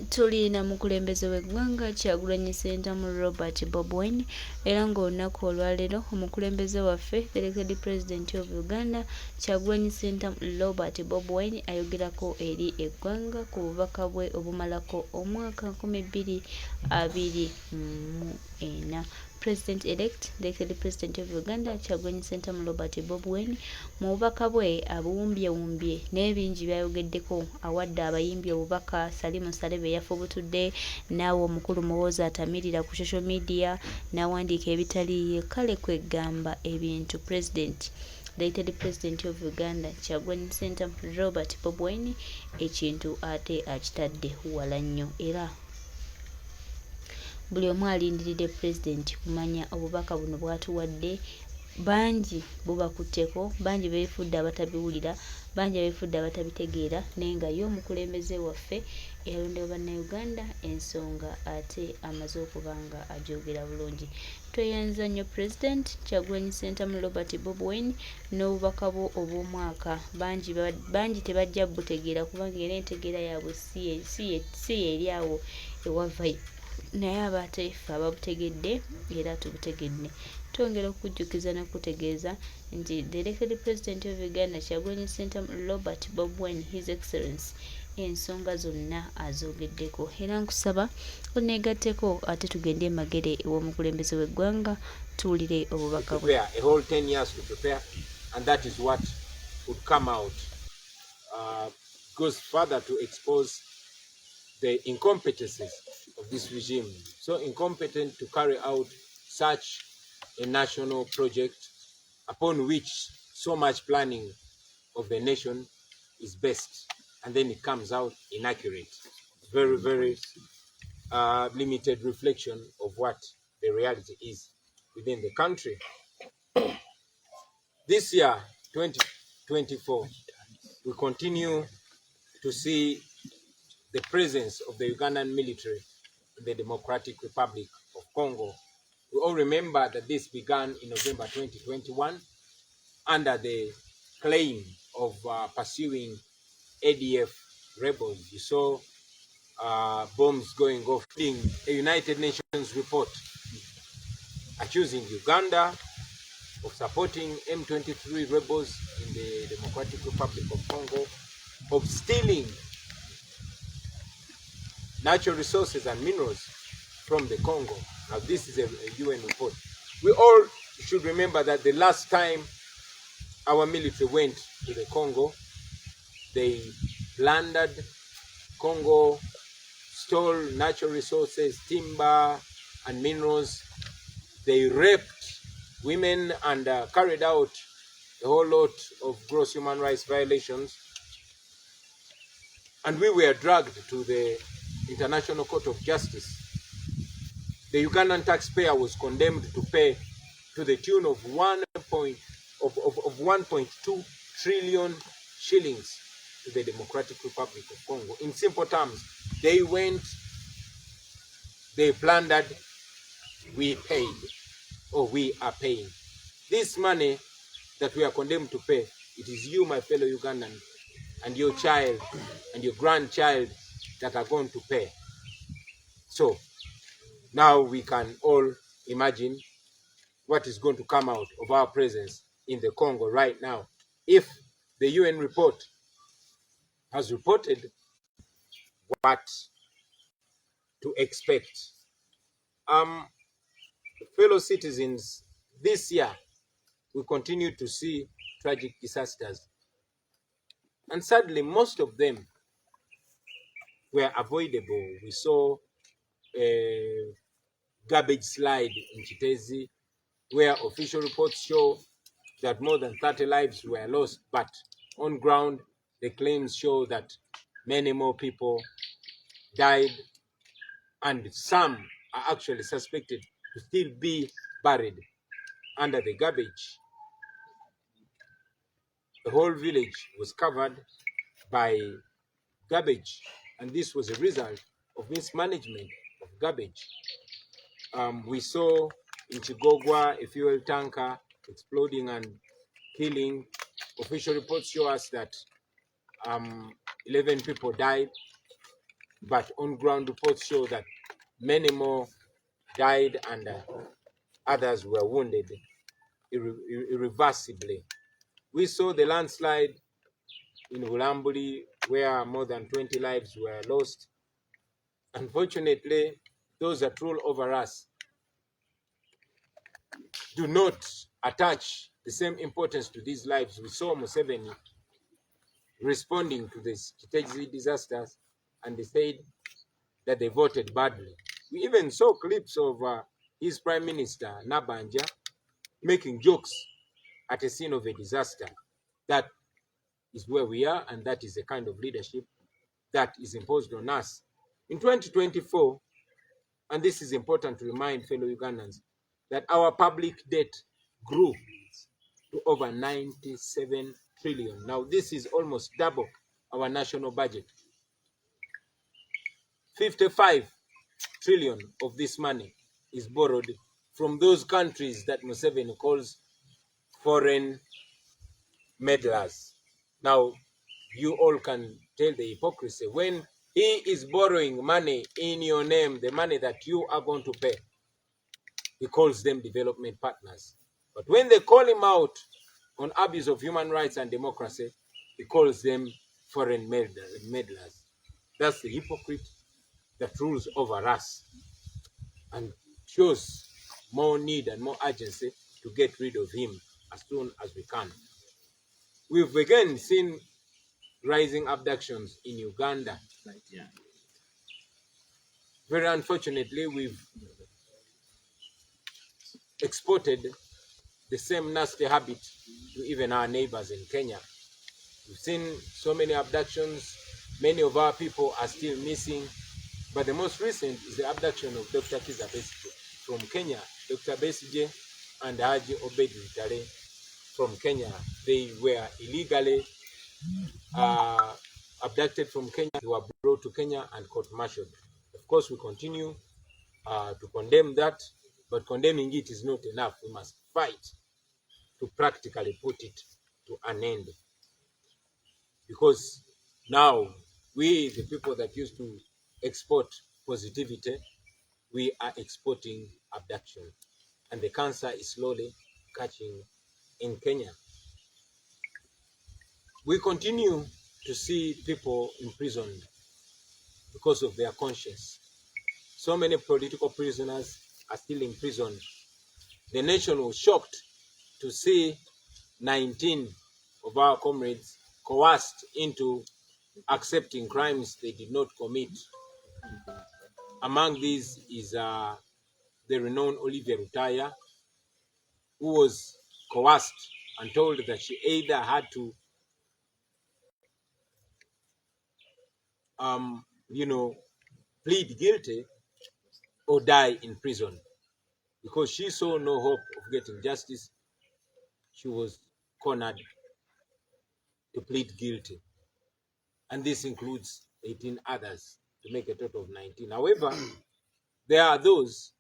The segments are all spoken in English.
tulina mukulembeze w'eggwanga Kyagulanyi Ssentamu Robert Bobi era ng'olunaku olwaleero omukulembeze waffe the elected president of Uganda Kyagulanyi Ssentamu Robert Bobi ayogerako eri eggwanga ku bubaka bwe obumalako omwaka 2024. President elect the elected president of Uganda Kyagulanyi Ssentamu Robert Bobi mu bubaka bwe abuwumbyewumbye n'ebingi byayogeddeko awadde abayimbi obubaka Salimu Salebe yafubutudde naawe omukulu muwooza atamirira ku social media n'awandiika ebitaliiye kale kwegamba ebintu president the elected president of Uganda Kyagulanyi Ssentamu Robert Bobi ekintu ate akitadde wala nnyo era buli omu alindiridde president kumanya obubaka buno bwatuwadde bangi bubakutteko bangi beefudde abatabiwulira bangi beefudde abatabitegeera naye nga ye omukulembeze waffe eyalondewa bannayuganda ensonga ate amaze okuba nga agyogera bulungi. Tweyanza nnyo president Kyagulanyi Ssentamu Robert Bobi n'obubaka bwo obw'omwaka bangi tebajja butegeera kubanga era entegeera yaabwe si eri awo ewavayo naye abateefe ababutegedde era tubutegedde. Twongera okujjukiza n'okutegeeza nti the elected president of Uganda Kyagulanyi Ssentamu Robert Bobi his excellence ensonga zonna azoogeddeko era nkusaba oneegatteko ate tugende emagere ew'omukulembeze w'eggwanga tuwulire obubaka bwe. A whole 10 years to prepare and that is what would come out. Goes further to expose the incompetencies of this regime, so incompetent to carry out such a national project upon which so much planning of the nation is based, and then it comes out inaccurate. Very, very limited reflection of what the reality is within the country. This year, 2024, we continue to see the presence of the Ugandan military in the Democratic Republic of Congo. We all remember that this began in November 2021 under the claim of pursuing ADF rebels. You saw bombs going off. A United Nations report accusing Uganda of supporting M23 rebels in the Democratic Republic of Congo, of stealing natural resources and minerals from the Congo. Now this is a UN report. We all should remember that the last time our military went to the Congo, they plundered Congo, stole natural resources, timber and minerals. They raped women and carried out a whole lot of gross human rights violations. And we were dragged to the International Court of Justice. The Ugandan taxpayer was condemned to pay to the tune of 1.2 trillion shillings to the Democratic Republic of Congo. In simple terms, they went, they plundered, we paid, or we are paying. This money that we are condemned to pay, it is you, my fellow Ugandan, and your child and your grandchild that are going to pay. So now we can all imagine what is going to come out of our presence in the Congo right now. If the UN report has reported what to expect. Fellow citizens, this year we continue to see tragic disasters. And sadly, most of them were avoidable. We saw a garbage slide in Chitezi, where official reports show that more than 30 lives were lost, but on ground, the claims show that many more people died, and some are actually suspected to still be buried under the garbage. The whole village was covered by garbage, and this was a result of mismanagement of garbage. We saw in Chigogwa a fuel tanker exploding and killing. Official reports show us that 11 people died. but on-ground reports show that many more died and others were wounded irreversibly. We saw the landslide in Bulambuli where more than 20 lives were lost. Unfortunately, those that rule over us do not attach the same importance to these lives. We saw Museveni responding to the Kitezi disasters, and they said that they voted badly. We even saw clips of his Prime Minister, Nabanja, making jokes at a scene of a disaster. That is where we are, and that is the kind of leadership that is imposed on us. In 2024, and this is important to remind fellow Ugandans, that our public debt grew to over 97 trillion. Now, this is almost double our national budget. 55 trillion of this money is borrowed from those countries that Museveni calls foreign meddlers. Now, you all can tell the hypocrisy. When he is borrowing money in your name, the money that you are going to pay, he calls them development partners. But when they call him out on abuse of human rights and democracy, he calls them foreign meddlers. That's the hypocrite that rules over us and shows more need and more urgency to get rid of him as soon as we can. We've again seen rising abductions in Uganda. Very unfortunately, we've exported the same nasty habit to even our neighbors in Kenya. We've seen so many abductions. Many of our people are still missing. But the most recent is the abduction of Dr. Kiza Besigye from Kenya. Dr. Besigye and Haji Obed Ritale from Kenya. They were illegally abducted from Kenya. They were brought to Kenya and court-martialed. Of course, we continue to condemn that, but condemning it is not enough. We must fight to practically put it to an end. Because now, we, the people that used to export positivity, we are exporting abduction. And the cancer is slowly catching in Kenya. We continue to see people imprisoned because of their conscience. So many political prisoners are still imprisoned. The nation was shocked to see 19 of our comrades coerced into accepting crimes they did not commit. Among these is the renowned Olivia Rutaya, who was coerced and told that she either had to plead guilty or die in prison. Because she saw no hope of getting justice, she was cornered to plead guilty. And this includes 18 others to make a total of 19. However, there are those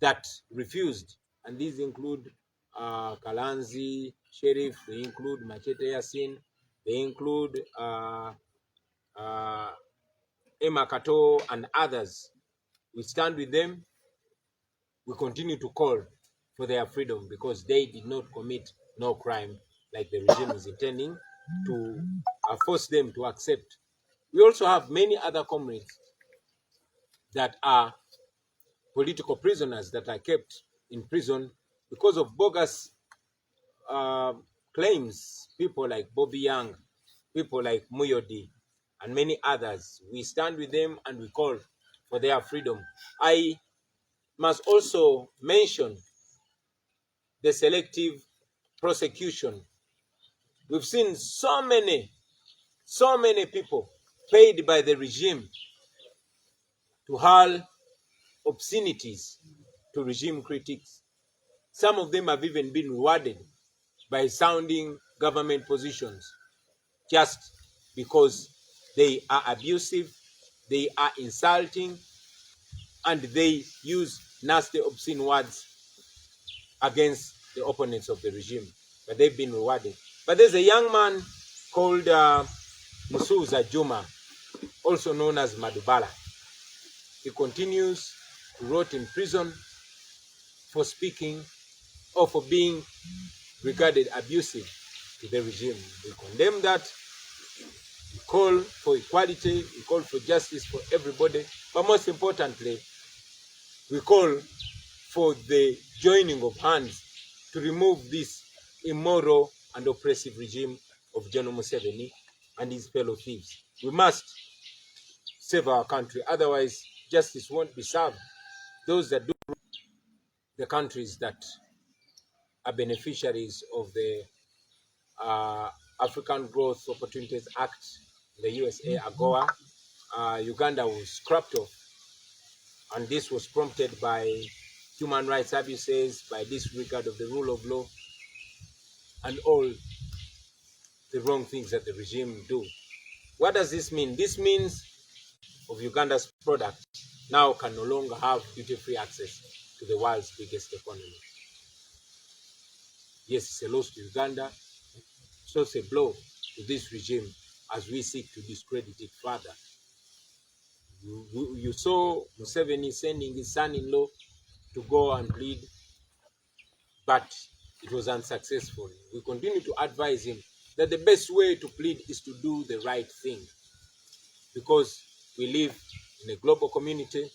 that refused, and these include Kalanzi, Sheriff, they include Machete Yasin, they include Emma Kato and others. We stand with them. We continue to call for their freedom because they did not commit no crime like the regime is intending to force them to accept. We also have many other comrades that are political prisoners that are kept in prison because of bogus claims. People like Bobby Young, people like Muyodi, and many others. We stand with them and we call for their freedom. I must also mention the selective prosecution. We've seen so many people paid by the regime to hurl obscenities to regime critics. Some of them have even been rewarded by sounding government positions just because they are abusive, they are insulting, and they use nasty, obscene words against the opponents of the regime. But they've been rewarded. But there's a young man called Musuza Juma. also known as Madubala. He continues to rot in prison for speaking or for being regarded abusive to the regime. We condemn that. We call for equality. We call for justice for everybody. But most importantly, we call for the joining of hands to remove this immoral and oppressive regime of General Museveni and his fellow thieves. We must save our country, otherwise justice won't be served. Those that do the countries that are beneficiaries of the African Growth Opportunities Act, the USA, AGOA, Uganda was scrapped off. And this was prompted by human rights abuses, by disregard of the rule of law, and all the wrong things that the regime do. What does this mean? This means of Uganda's product now can no longer have duty-free access to the world's biggest economy. Yes, it's a loss to Uganda. It's also a blow to this regime as we seek to discredit it further. You saw Museveni sending his son-in-law to go and plead, but it was unsuccessful. We continue to advise him that the best way to plead is to do the right thing, because we live in a global community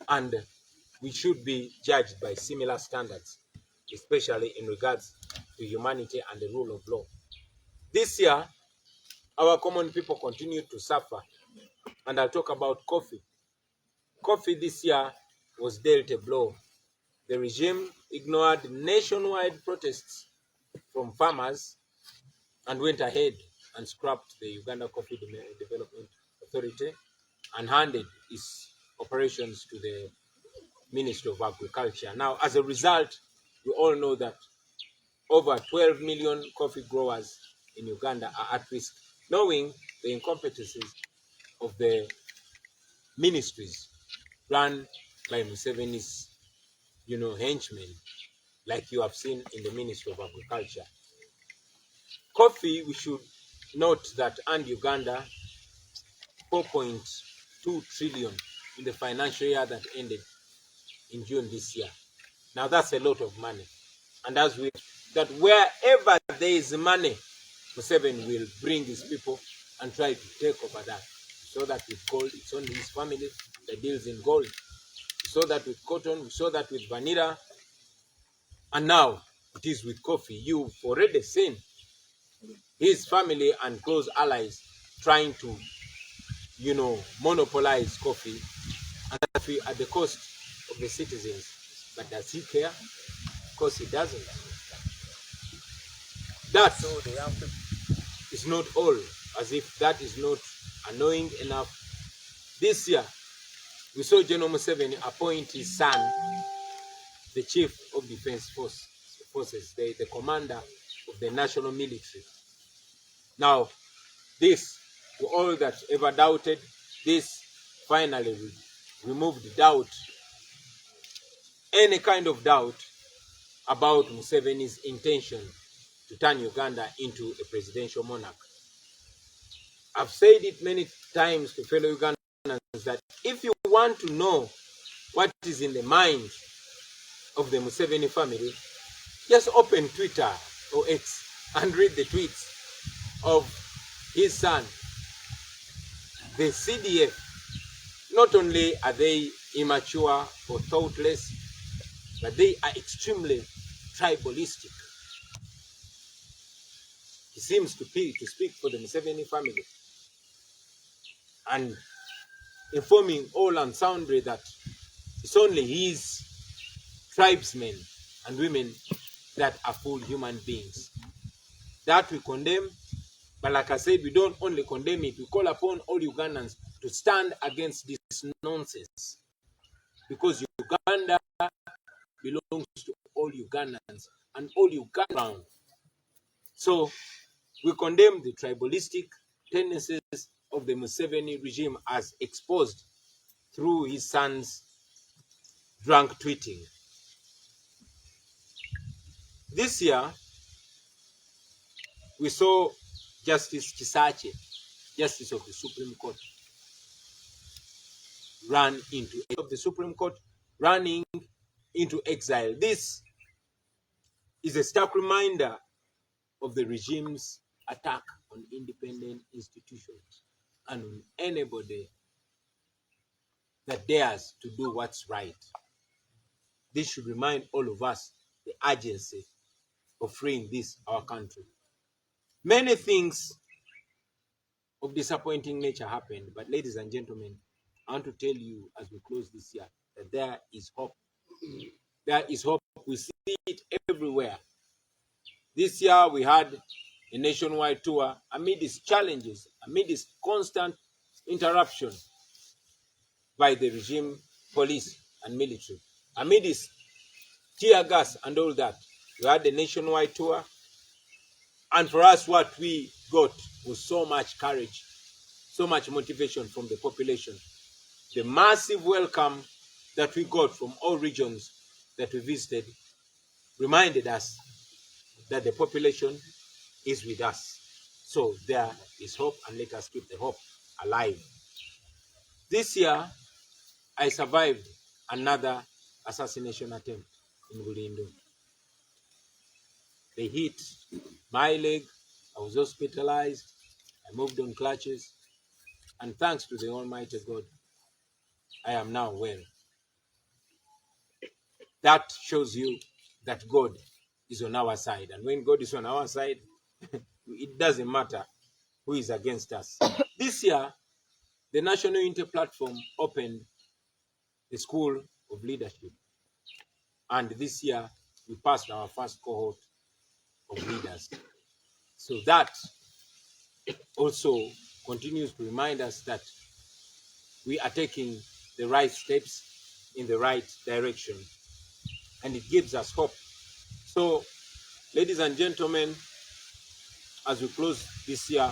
and we should be judged by similar standards, especially in regards to humanity and the rule of law. This year, our common people continue to suffer, and I'll talk about coffee. Coffee this year was dealt a blow. The regime ignored nationwide protests from farmers and went ahead and scrapped the Uganda Coffee Development Authority and handed its operations to the Ministry of Agriculture. Now, as a result, we all know that over 12 million coffee growers in Uganda are at risk, knowing the incompetencies of the ministries run by Museveni's, henchmen, like you have seen in the Ministry of Agriculture. Coffee, we should note that earned Uganda 4.2 trillion in the financial year that ended in June this year. Now that's a lot of money. And as we that wherever there is money, Museveni will bring his people and try to take over that. We saw that with gold, it's only his family that deals in gold. We saw that with cotton, we saw that with vanilla, and now it is with coffee. You've already seen his family and close allies trying to, monopolize coffee, and coffee at the cost of the citizens. But does he care? Of course he doesn't. That is not all, as if that is not annoying enough. This year, we saw General Museveni appoint his son, the Chief of Defense Forces, the commander of the national military. Now, this, to all that ever doubted, this finally removed doubt, any kind of doubt about Museveni's intention to turn Uganda into a presidential monarch. I've said it many times to fellow Ugandans that if you want to know what is in the mind of the Museveni family, just open Twitter or X and read the tweets of his son. The CDF, not only are they immature or thoughtless, but they are extremely tribalistic. He seems to speak for the Museveni family and informing all and sundry that it's only his tribesmen and women that are full human beings. That we condemn, but like I said, we don't only condemn it, we call upon all Ugandans to stand against this nonsense, because Uganda belongs to all Ugandans and all Ugandans. So we condemn the tribalistic tendencies of the Museveni regime as exposed through his son's drunk tweeting. This year, we saw Justice Kisache Justice of the Supreme Court ran running into exile. This is a stark reminder of the regime's attack on independent institutions and on anybody that dares to do what's right. This should remind all of us the urgency of freeing this, our country. Many things of disappointing nature happened, but ladies and gentlemen, I want to tell you as we close this year that there is hope. There is hope. We see it everywhere. This year we had a nationwide tour amid its challenges, amid its constant interruption by the regime, police and military, amid its tear gas and all that. We had a nationwide tour, and for us what we got was so much courage, so much motivation from the population. The massive welcome that we got from all regions that we visited reminded us that the population is with us. So there is hope, and let us keep the hope alive. This year, I survived another assassination attempt in Bulindo. They hit my leg. I was hospitalized. I moved on crutches. And thanks to the Almighty God, I am now well. That shows you that God is on our side. And when God is on our side, it doesn't matter who is against us. This year, the National Unity Platform opened the School of Leadership. And this year, we passed our first cohort of leaders. So that also continues to remind us that we are taking the right steps in the right direction. And it gives us hope. So, ladies and gentlemen, as we close this year,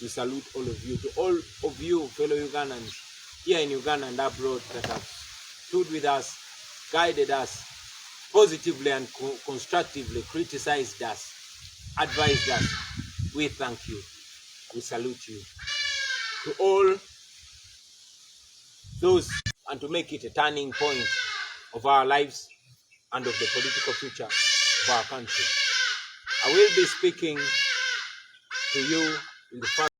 we salute all of you. To all of you, fellow Ugandans, here in Uganda and abroad, that have stood with us, guided us, positively and constructively criticized us, advised us, we thank you. We salute you. To all those, and to make it a turning point of our lives and of the political future of our country. I will be speaking to you in the first